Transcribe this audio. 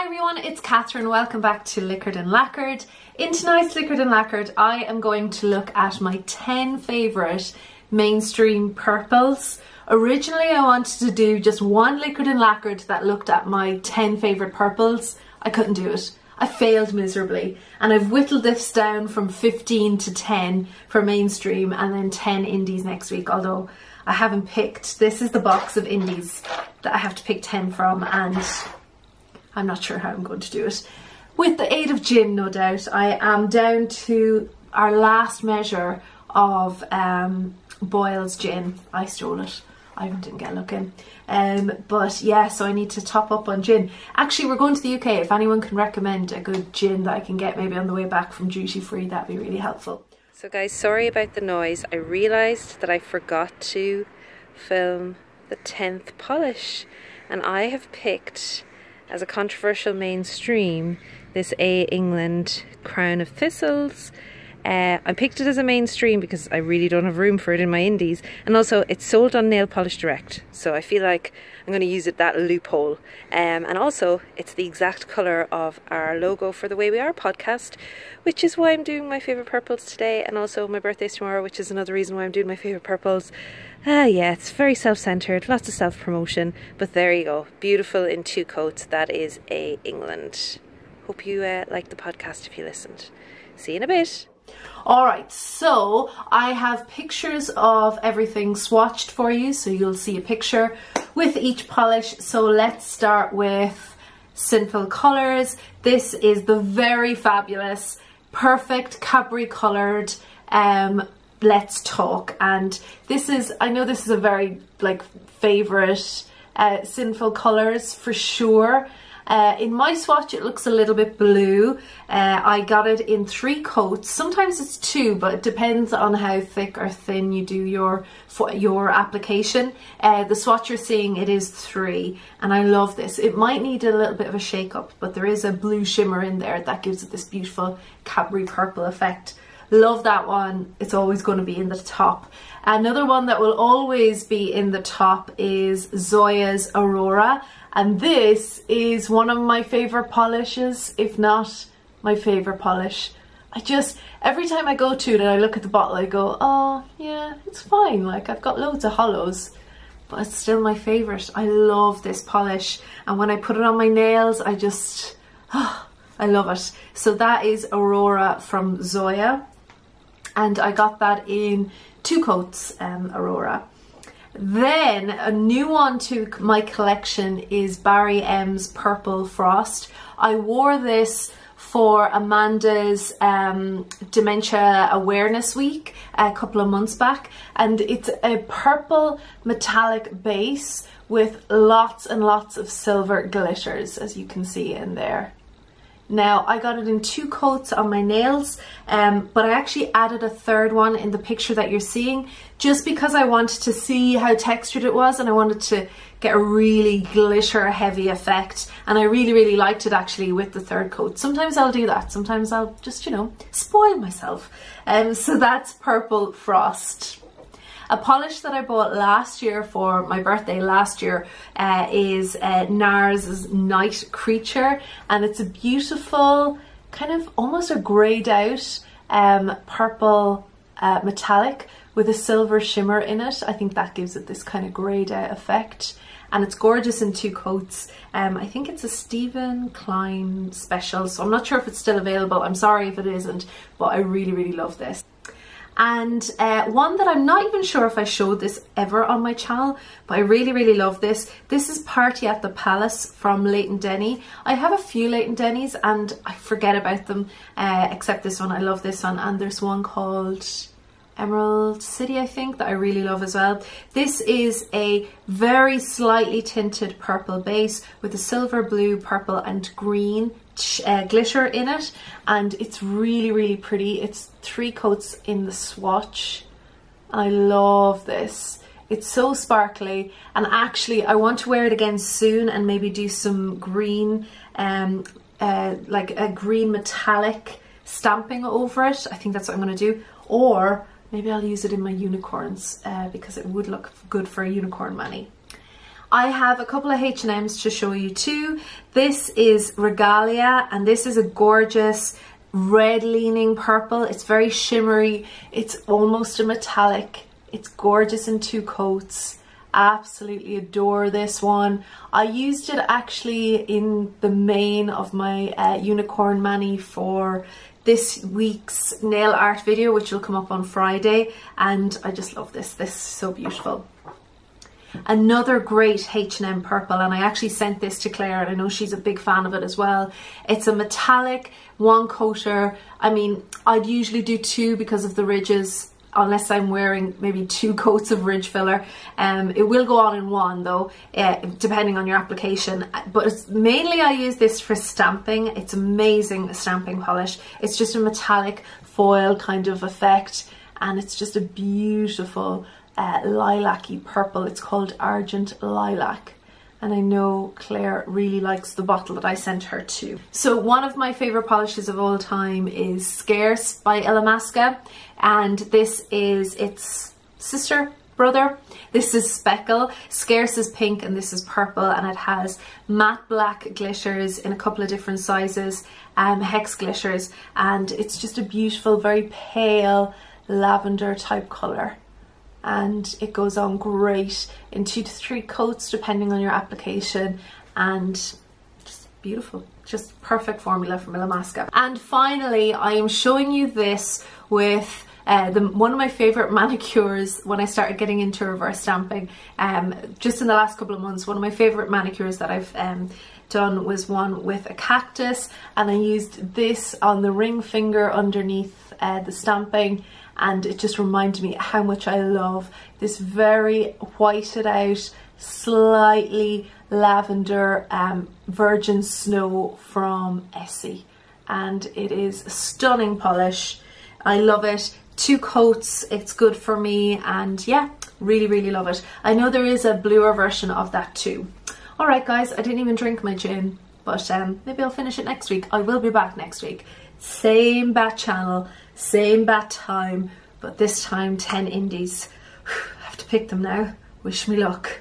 Hi everyone, it's Catherine. Welcome back to Liquored and Lacquered. In tonight's Liquored and Lacquered, I am going to look at my 10 favourite mainstream purples. Originally I wanted to do just one Liquored and Lacquered that looked at my 10 favourite purples. I couldn't do it. I failed miserably, and I've whittled this down from 15 to 10 for mainstream and then 10 indies next week, although I haven't picked. This is the box of indies that I have to pick 10 from, and I'm not sure how I'm going to do it. With the aid of gin, no doubt. I am down to our last measure of Boyle's gin. I stole it. I didn't get looking. But yeah, so I need to top up on gin. Actually, we're going to the UK. If anyone can recommend a good gin that I can get maybe on the way back from duty free, that'd be really helpful. So guys, sorry about the noise. I realised that I forgot to film the 10th polish, and I have picked, as a controversial mainstream, this A. England Crown of Thistles. I picked it as a mainstream because I really don't have room for it in my indies, and also it's sold on Nail Polish Direct, so I feel like I'm going to use it, that loophole. And also it's the exact colour of our logo for the Way We Are podcast, which is why I'm doing my favourite purples today, and also my birthday's tomorrow, which is another reason why I'm doing my favourite purples. Yeah, it's very self-centred, lots of self-promotion, but there you go. Beautiful in two coats. That is A. England. Hope you liked the podcast if you listened. See you in a bit. Alright, so I have pictures of everything swatched for you, so you'll see a picture with each polish. So let's start with Sinful Colours. This is the very fabulous, perfect Capri coloured Let's Talk, and this is, I know this is a very favourite Sinful Colours for sure. In my swatch it looks a little bit blue. I got it in 3 coats. Sometimes it's 2, but it depends on how thick or thin you do your application. The swatch you're seeing, it is 3, and I love this. It might need a little bit of a shake up, but there is a blue shimmer in there that gives it this beautiful Capri purple effect. Love that one. It's always going to be in the top. Another one that will always be in the top is Zoya's Aurora. And this is one of my favourite polishes, if not my favourite polish. Every time I go to it and I look at the bottle, I go, oh yeah, it's fine. Like, I've got loads of hollows, but it's still my favourite. I love this polish. And when I put it on my nails, I love it. So that is Aurora from Zoya. And I got that in 2 coats, Aurora. Then a new one to my collection is Barry M's Purple Frost. I wore this for Amanda's Dementia Awareness Week a couple of months back, and it's a purple metallic base with lots and lots of silver glitters, as you can see in there. Now, I got it in 2 coats on my nails, but I actually added a 3rd one in the picture that you're seeing, just because I wanted to see how textured it was, and I wanted to get a really glitter heavy effect, and I really liked it actually with the 3rd coat. Sometimes I'll do that, sometimes I'll just, you know, spoil myself. So that's Purple Frost. A polish that I bought last year for my birthday last year is NARS's Night Creature, and it's a beautiful, kind of almost a greyed out purple metallic with a silver shimmer in it. I think that gives it this kind of greyed out effect, and it's gorgeous in 2 coats. I think it's a Stephen Klein special, so I'm not sure if it's still available. I'm sorry if it isn't, but I really love this. And one that I'm not even sure if I showed this ever on my channel, but I really love this. This is Party at the Palace from Leighton Denny. I have a few Leighton Denny's and I forget about them, except this one. I love this one, and there's one called Emerald City, I think, that I really love as well. This is a very slightly tinted purple base with a silver, blue, purple and green glitter in it, and it's really pretty. It's 3 coats in the swatch. I love this. It's so sparkly, and actually I want to wear it again soon and maybe do some green like a green metallic stamping over it. I think that's what I'm going to do, or maybe I'll use it in my unicorns because it would look good for a unicorn mani. I have a couple of H&Ms to show you too. This is Regalia, and this is a gorgeous red leaning purple. It's very shimmery. It's almost a metallic. It's gorgeous in 2 coats. Absolutely adore this one. I used it actually in the main of my unicorn mani for this week's nail art video, which will come up on Friday, and I just love this. This is so beautiful. Another great H&M purple, and I actually sent this to Claire, and I know she's a big fan of it as well. It's a metallic 1-coater. I mean, I'd usually do 2 because of the ridges, unless I'm wearing maybe 2 coats of ridge filler. It will go on in 1 though, depending on your application. But it's mainly I use this for stamping. It's amazing stamping polish. It's just a metallic foil kind of effect, and it's just a beautiful lilac-y purple. It's called Argent Lilac, and I know Claire really likes the bottle that I sent her too. So one of my favorite polishes of all time is Scarce by Illamasqua, and this is its brother. This is Speckle. Scarce is pink and this is purple, and it has matte black glitters in a couple of different sizes, hex glitters, and it's just a beautiful, very pale lavender type colour. And it goes on great in 2 to 3 coats depending on your application, and just beautiful, just perfect formula from Illamasqua. And finally, I am showing you this with one of my favourite manicures when I started getting into reverse stamping. Just in the last couple of months, one of my favourite manicures that I've done was one with a cactus, and I used this on the ring finger underneath the stamping, and it just reminded me how much I love this very whited out, slightly lavender virgin snow from Essie, and it is a stunning polish. I love it. 2 coats, it's good for me, and yeah, really love it. I know there is a bluer version of that too. Alright guys, I didn't even drink my gin, but maybe I'll finish it next week. I will be back next week. Same bat channel, same bat time, but this time 10 indies. I have to pick them now. Wish me luck.